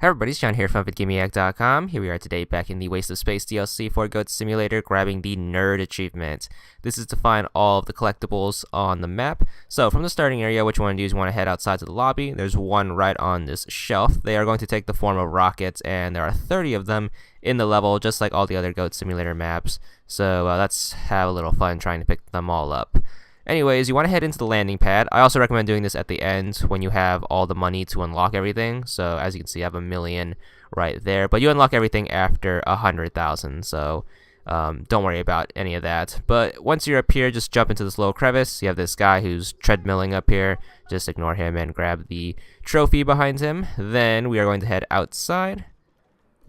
Hey everybody, it's John here from VidGamiac.com. Here we are today back in the Waste of Space DLC for Goat Simulator, grabbing the Nerd achievement. This is to find all of the collectibles on the map. So from the starting area, what you want to do is you want to head outside to the lobby. There's one right on this shelf. They are going to take the form of rockets, and there are 30 of them in the level, just like all the other Goat Simulator maps. So let's have a little fun trying to pick them all up. Anyways, you want to head into the landing pad. I also recommend doing this at the end when you have all the money to unlock everything. So as you can see, I have 1 million right there. But you unlock everything after 100,000. So don't worry about any of that. But once you're up here, just jump into this little crevice. You have this guy who's treadmilling up here. Just ignore him and grab the trophy behind him. Then we are going to head outside.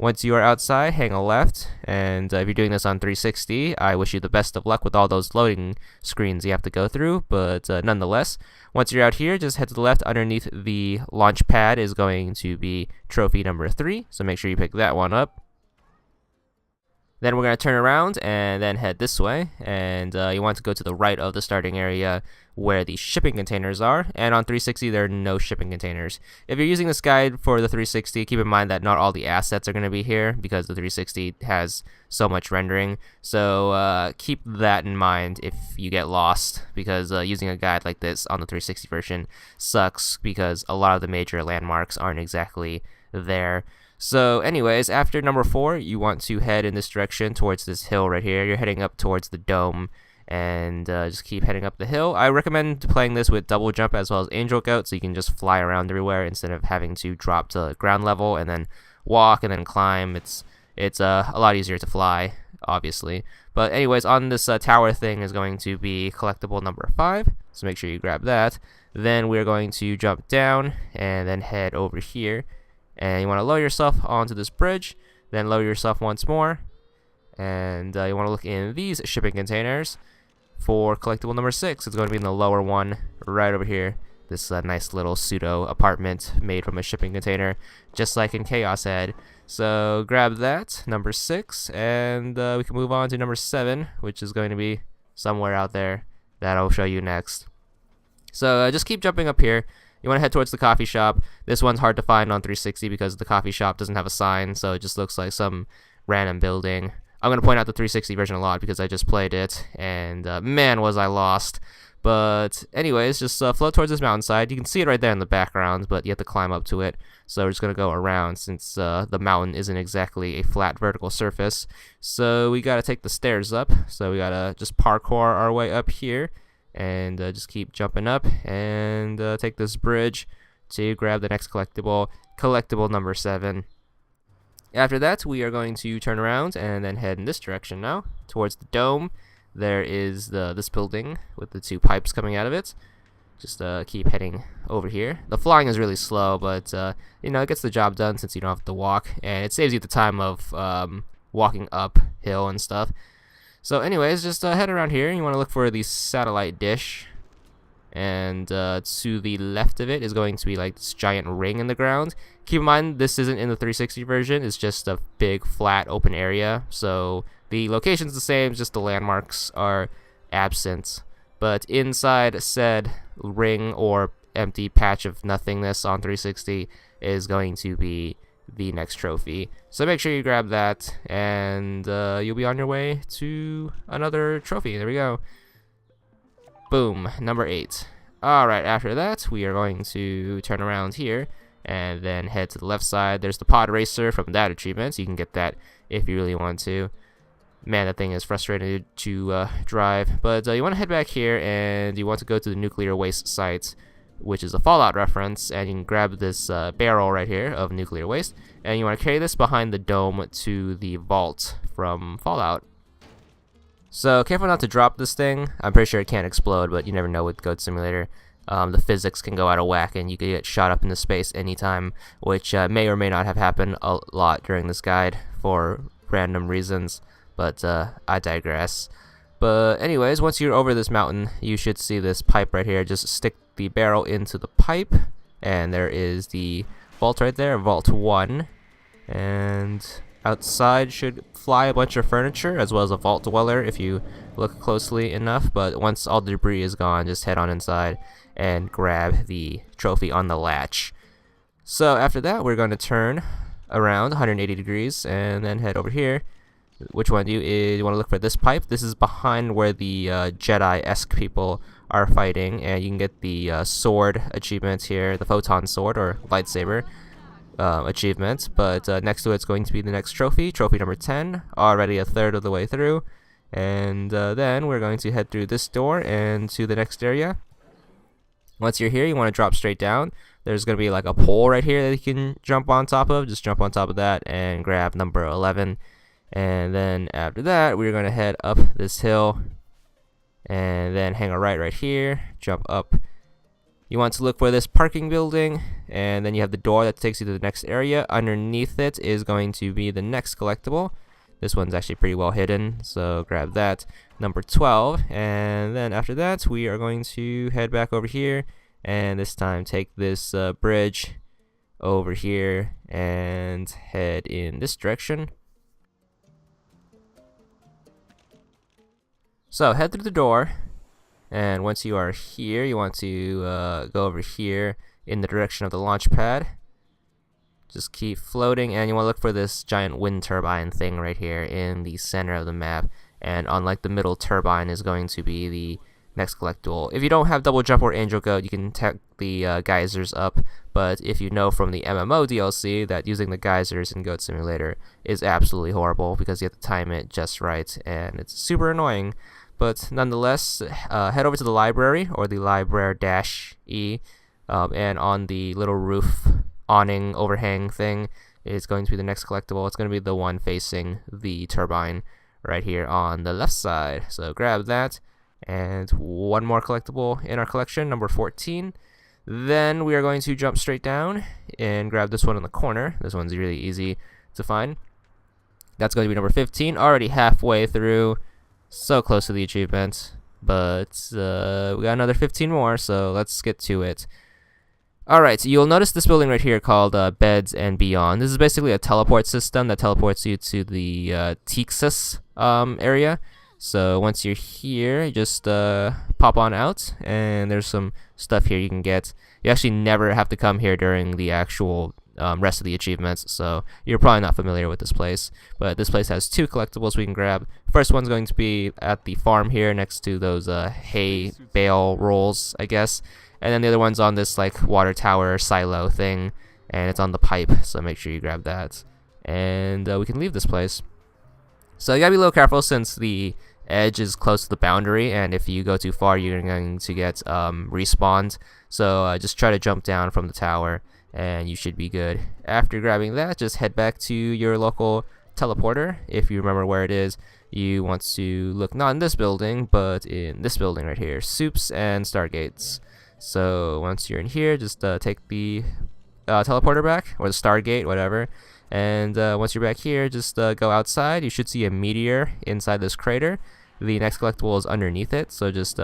Once you are outside, hang a left, and if you're doing this on 360, I wish you the best of luck with all those loading screens you have to go through, but nonetheless, once you're out here, just head to the left. Underneath the launch pad is going to be trophy number 3, so make sure you pick that one up. Then we're going to turn around and then head this way, and you want to go to the right of the starting area where the shipping containers are, and on 360 there are no shipping containers. If you're using this guide for the 360, keep in mind that not all the assets are going to be here because the 360 has so much rendering, so keep that in mind if you get lost, because using a guide like this on the 360 version sucks because a lot of the major landmarks aren't exactly there. So anyways, after number 4, you want to head in this direction towards this hill right here. You're heading up towards the dome, and just keep heading up the hill. I recommend playing this with double jump as well as angel goat, so you can just fly around everywhere instead of having to drop to ground level and then walk and then climb. It's a lot easier to fly, obviously. But anyways, on this tower thing is going to be collectible number 5, so make sure you grab that. Then we're going to jump down and then head over here. And you want to lower yourself onto this bridge, then lower yourself once more, and you want to look in these shipping containers for collectible number 6. It's going to be in the lower one right over here. This nice little pseudo apartment made from a shipping container, just like in Chaos Head. So grab that, number 6, and we can move on to number 7, which is going to be somewhere out there that I'll show you next. So just keep jumping up here. You want to head towards the coffee shop. This one's hard to find on 360 because the coffee shop doesn't have a sign, so it just looks like some random building. I'm going to point out the 360 version a lot because I just played it, and man, was I lost. But anyways, just float towards this mountainside. You can see it right there in the background, but you have to climb up to it. So we're just going to go around since the mountain isn't exactly a flat vertical surface. So we got to take the stairs up. So we got to just parkour our way up here. And just keep jumping up and take this bridge to grab the next collectible number 7. After that, we are going to turn around and then head in this direction now towards the dome. There is this building with the 2 pipes coming out of it. Just keep heading over here. The flying is really slow, but you know, it gets the job done since you don't have to walk, and it saves you the time of walking uphill and stuff. So anyways, just head around here. You want to look for the satellite dish, and to the left of it is going to be like this giant ring in the ground. Keep in mind, this isn't in the 360 version. It's just a big flat open area, so the location's the same, just the landmarks are absent. But inside said ring or empty patch of nothingness on 360 is going to be the next trophy. So make sure you grab that, and you'll be on your way to another trophy. There we go. Boom, number 8. Alright, after that, we are going to turn around here and then head to the left side. There's the pod racer from that achievement, so you can get that if you really want to. Man, that thing is frustrating to drive. But you want to head back here, and you want to go to the nuclear waste site, which is a Fallout reference, and you can grab this barrel right here of nuclear waste, and you want to carry this behind the dome to the vault from Fallout. So careful not to drop this thing. I'm pretty sure it can't explode, but you never know with Goat Simulator. The physics can go out of whack, and you could get shot up into space anytime, which may or may not have happened a lot during this guide for random reasons, but I digress. But anyways, once you're over this mountain, you should see this pipe right here. Just stick the barrel into the pipe, and there is the vault right there, vault 1. And outside should fly a bunch of furniture as well as a vault dweller if you look closely enough. But once all the debris is gone, just head on inside and grab the trophy on the latch. So after that, we're going to turn around 180 degrees, and then head over here. What you want to do is you want to look for this pipe. This is behind where the Jedi-esque people are fighting, and you can get the sword achievement here, the photon sword or lightsaber achievement. But next to it's going to be the next trophy number 10, already a third of the way through. And then we're going to head through this door and to the next area. Once you're here, you want to drop straight down. There's going to be like a pole right here that you can jump on top of. Just jump on top of that and grab number 11. And then after that, we're going to head up this hill and then hang a right here, jump up. You want to look for this parking building, and then you have the door that takes you to the next area. Underneath it is going to be the next collectible. This one's actually pretty well hidden, so grab that, number 12. And then after that, we are going to head back over here, and this time take this bridge over here and head in this direction. So head through the door, and once you are here, you want to go over here in the direction of the launch pad. Just keep floating, and you want to look for this giant wind turbine thing right here in the center of the map. And on like the middle turbine is going to be the next collectible. If you don't have double jump or angel goat, you can tech the geysers up. But if you know from the MMO DLC that using the geysers in Goat Simulator is absolutely horrible because you have to time it just right, and it's super annoying. But nonetheless, head over to the library or the library-e, and on the little roof awning overhang thing is going to be the next collectible. It's going to be the one facing the turbine right here on the left side. So grab that, and one more collectible in our collection, number 14. Then we are going to jump straight down and grab this one in the corner. This one's really easy to find. That's going to be number 15, already halfway through. So close to the achievement, but we got another 15 more, so let's get to it. Alright, so you'll notice this building right here called Beds and Beyond. This is basically a teleport system that teleports you to the Texas area. So once you're here, you just pop on out, and there's some stuff here you can get. You actually never have to come here during the actual rest of the achievements, so you're probably not familiar with this place. But this place has two collectibles we can grab. First one's going to be at the farm here next to those hay bale rolls, I guess. And then the other one's on this like water tower silo thing, and it's on the pipe, so make sure you grab that. And we can leave this place. So you gotta be a little careful since the edge is close to the boundary, and if you go too far, you're going to get respawned. So just try to jump down from the tower, and you should be good. After grabbing that, just head back to your local teleporter. If you remember where it is, you want to look not in this building, but in this building right here, Soups and Stargates. So once you're in here, just take the teleporter back, or the Stargate, whatever. And once you're back here, just go outside. You should see a meteor inside this crater. The next collectible is underneath it, so just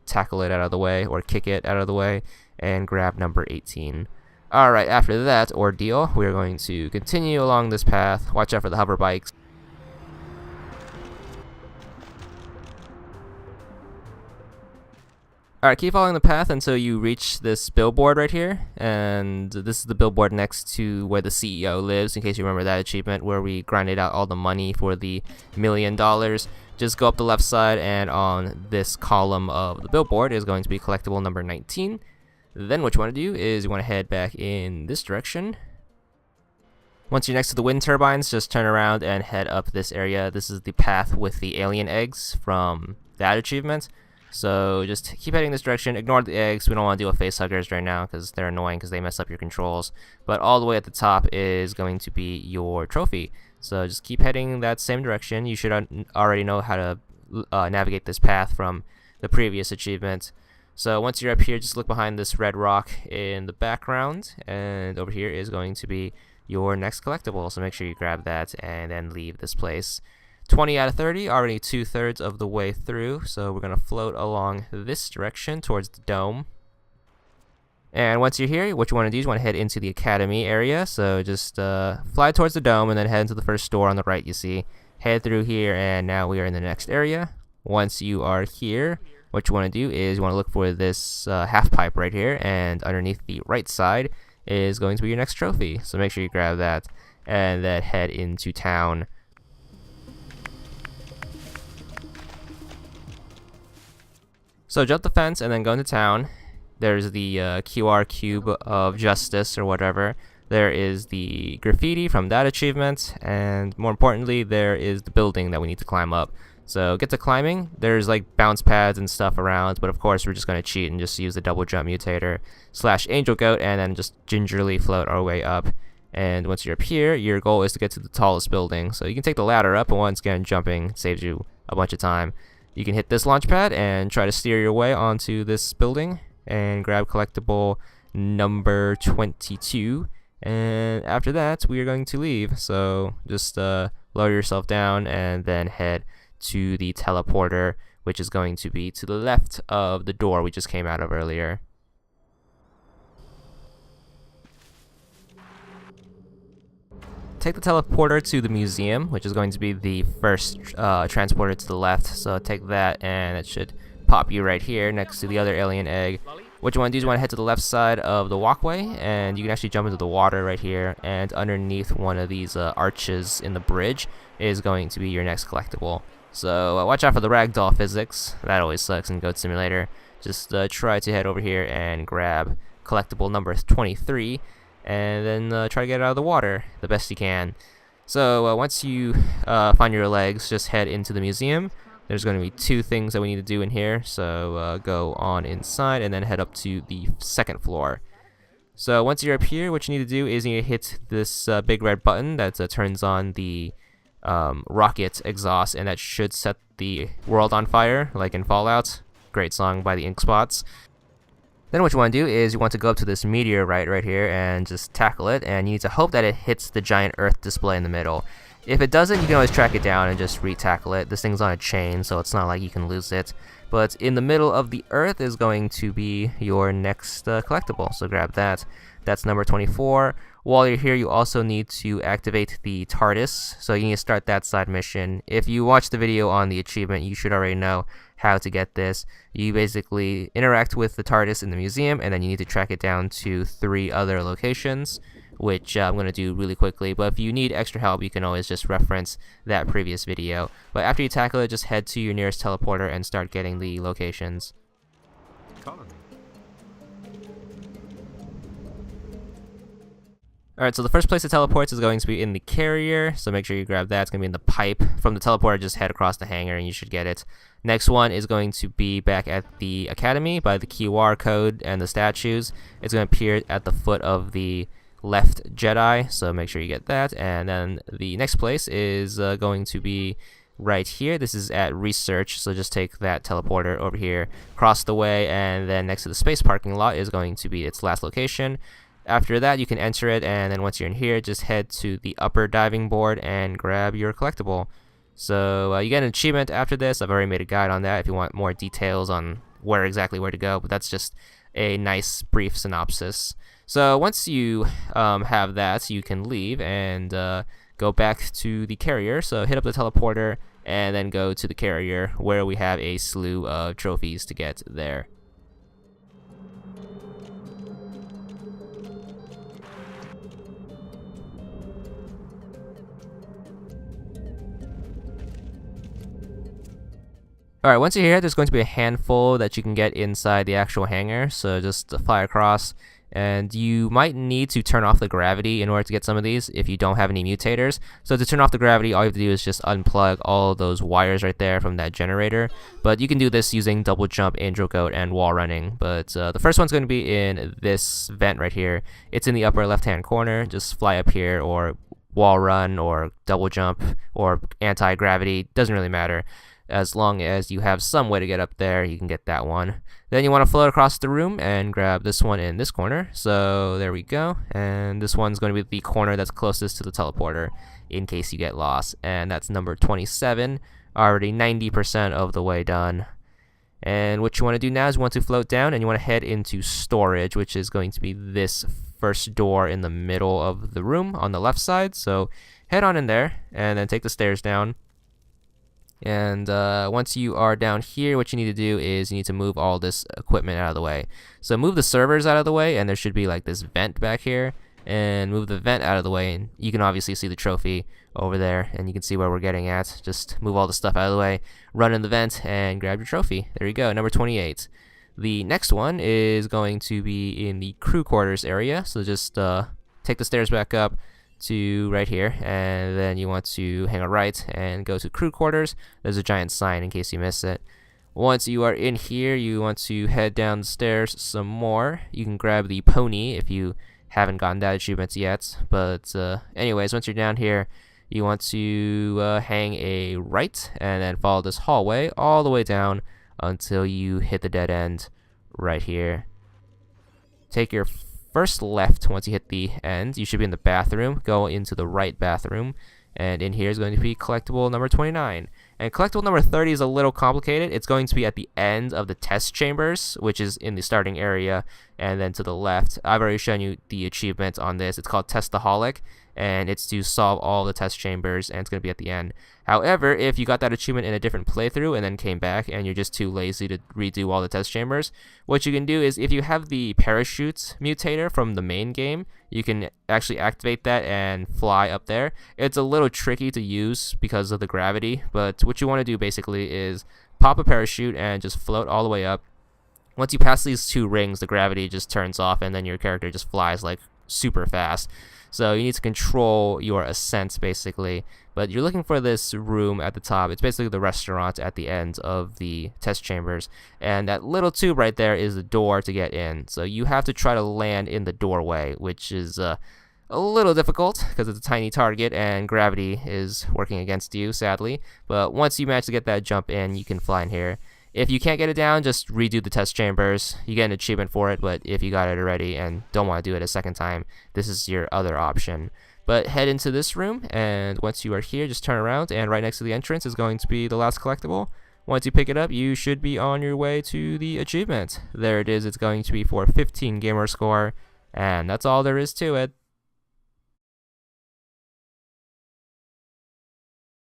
tackle it out of the way, or kick it out of the way, and grab number 18. Alright, after that ordeal, we're going to continue along this path. Watch out for the hover bikes. Alright, keep following the path until you reach this billboard right here, and this is the billboard next to where the CEO lives, in case you remember that achievement where we grinded out all the money for the $1 million. Just go up the left side, and on this column of the billboard is going to be collectible number 19. Then what you want to do is you want to head back in this direction. Once you're next to the wind turbines, just turn around and head up this area. This is the path with the alien eggs from that achievement. So just keep heading this direction. Ignore the eggs. We don't want to deal with facehuggers right now because they're annoying because they mess up your controls. But all the way at the top is going to be your trophy. So just keep heading that same direction. You should already know how to navigate this path from the previous achievement. So once you're up here, just look behind this red rock in the background. And over here is going to be your next collectible. So make sure you grab that and then leave this place. 20 out of 30, already 2/3 of the way through, so we're going to float along this direction towards the dome. And once you're here, what you want to do is you want to head into the academy area, so just fly towards the dome and then head into the first door on the right you see. Head through here, and now we are in the next area. Once you are here, what you want to do is you want to look for this half pipe right here, and underneath the right side is going to be your next trophy. So make sure you grab that and then head into town. So jump the fence and then go into town. There's the QR cube of justice or whatever. There is the graffiti from that achievement, and more importantly, there is the building that we need to climb up. So get to climbing. There's like bounce pads and stuff around, but of course we're just going to cheat and just use the double jump mutator / angel goat and then just gingerly float our way up. And once you're up here, your goal is to get to the tallest building. So you can take the ladder up, and once again jumping saves you a bunch of time. You can hit this launch pad and try to steer your way onto this building and grab collectible number 22. And after that, we are going to leave. So just lower yourself down and then head to the teleporter, which is going to be to the left of the door we just came out of earlier. Take the teleporter to the museum, which is going to be the first transporter to the left. So take that and it should pop you right here next to the other alien egg. What you want to do is you want to head to the left side of the walkway, and you can actually jump into the water right here, and underneath one of these arches in the bridge is going to be your next collectible. So watch out for the ragdoll physics. That always sucks in Goat Simulator. Just try to head over here and grab collectible number 23, and then try to get it out of the water the best you can. So once you find your legs, just head into the museum. There's going to be 2 things that we need to do in here, so go on inside and then head up to the 2nd floor. So once you're up here, what you need to do is you need to hit this big red button that turns on the rocket exhaust, and that should set the world on fire, like in Fallout. Great song by the Ink Spots. Then what you want to do is you want to go up to this meteorite right here and just tackle it, and you need to hope that it hits the giant Earth display in the middle. If it doesn't, you can always track it down and just re-tackle it. This thing's on a chain, so it's not like you can lose it. But in the middle of the Earth is going to be your next collectible, so grab that. That's number 24. While you're here, you also need to activate the TARDIS, so you need to start that side mission. If you watched the video on the achievement, you should already know how to get this. You basically interact with the TARDIS in the museum, and then you need to track it down to 3 other locations, which I'm going to do really quickly. But if you need extra help, you can always just reference that previous video. But after you tackle it, just head to your nearest teleporter and start getting the locations. Alright, so the first place it teleports is going to be in the carrier, so make sure you grab that. It's going to be in the pipe. From the teleporter, just head across the hangar and you should get it. Next one is going to be back at the academy by the QR code and the statues. It's going to appear at the foot of the left Jedi, so make sure you get that. And then the next place is going to be right here. This is at research, so just take that teleporter over here, cross the way, and then next to the space parking lot is going to be its last location. After that, you can enter it, and then once you're in here, just head to the upper diving board and grab your collectible. So you get an achievement after this. I've already made a guide on that if you want more details on where to go, but that's just a nice brief synopsis. So once you have that, you can leave and go back to the carrier. So hit up the teleporter and then go to the carrier where we have a slew of trophies to get there. Alright, once you're here, there's going to be a handful that you can get inside the actual hangar, so just fly across, and you might need to turn off the gravity in order to get some of these if you don't have any mutators. So to turn off the gravity, all you have to do is just unplug all those wires right there from that generator, but you can do this using double jump, angel goat, and wall running. But the first one's going to be in this vent right here. It's in the upper left hand corner. Just fly up here, or wall run, or double jump, or anti-gravity, doesn't really matter. As long as you have some way to get up there, you can get that one. Then you want to float across the room and grab this one in this corner. So there we go. And this one's going to be the corner that's closest to the teleporter in case you get lost. And that's number 27, already 90% of the way done. And what you want to do now is you want to float down and you want to head into storage, which is going to be this first door in the middle of the room on the left side. So head on in there and then take the stairs down. And once you are down here, what you need to do is you need to move all this equipment out of the way. So move the servers out of the way, and there should be like this vent back here. And move the vent out of the way, and you can obviously see the trophy over there, and you can see where we're getting at. Just move all the stuff out of the way, run in the vent, and grab your trophy. There you go, number 28. The next one is going to be in the crew quarters area, so just take the stairs back up to right here, and then you want to hang a right and go to crew quarters. There's a giant sign in case you missed it. Once you are in here, you want to head down the stairs some more. You can grab the pony if you haven't gotten that achievement yet, but anyways, once you're down here, you want to hang a right and then follow this hallway all the way down until you hit the dead end right here. Take your first left once you hit the end. You should be in the bathroom. Go into the right bathroom, and in here is going to be collectible number 29. And collectible number 30 is a little complicated. It's going to be at the end of the test chambers, which is in the starting area, and then to the left. I've already shown you the achievement on this. It's called Testaholic, and it's to solve all the test chambers, and it's going to be at the end. However, if you got that achievement in a different playthrough and then came back and you're just too lazy to redo all the test chambers, what you can do is if you have the parachute mutator from the main game, you can actually activate that and fly up there. It's a little tricky to use because of the gravity, but what you want to do basically is pop a parachute and just float all the way up. Once you pass these two rings, the gravity just turns off and then your character just flies like super fast. So you need to control your ascent basically, but you're looking for this room at the top. It's basically the restaurant at the end of the test chambers, and that little tube right there is the door to get in. So you have to try to land in the doorway, which is a little difficult because it's a tiny target and gravity is working against you, sadly. But once you manage to get that jump in, you can fly in here. If you can't get it down, just redo the test chambers. You get an achievement for it, but if you got it already and don't want to do it a second time, this is your other option. But head into this room, and once you are here, just turn around, and right next to the entrance is going to be the last collectible. Once you pick it up, you should be on your way to the achievement. There it is. It's going to be for 15 gamer score, and that's all there is to it.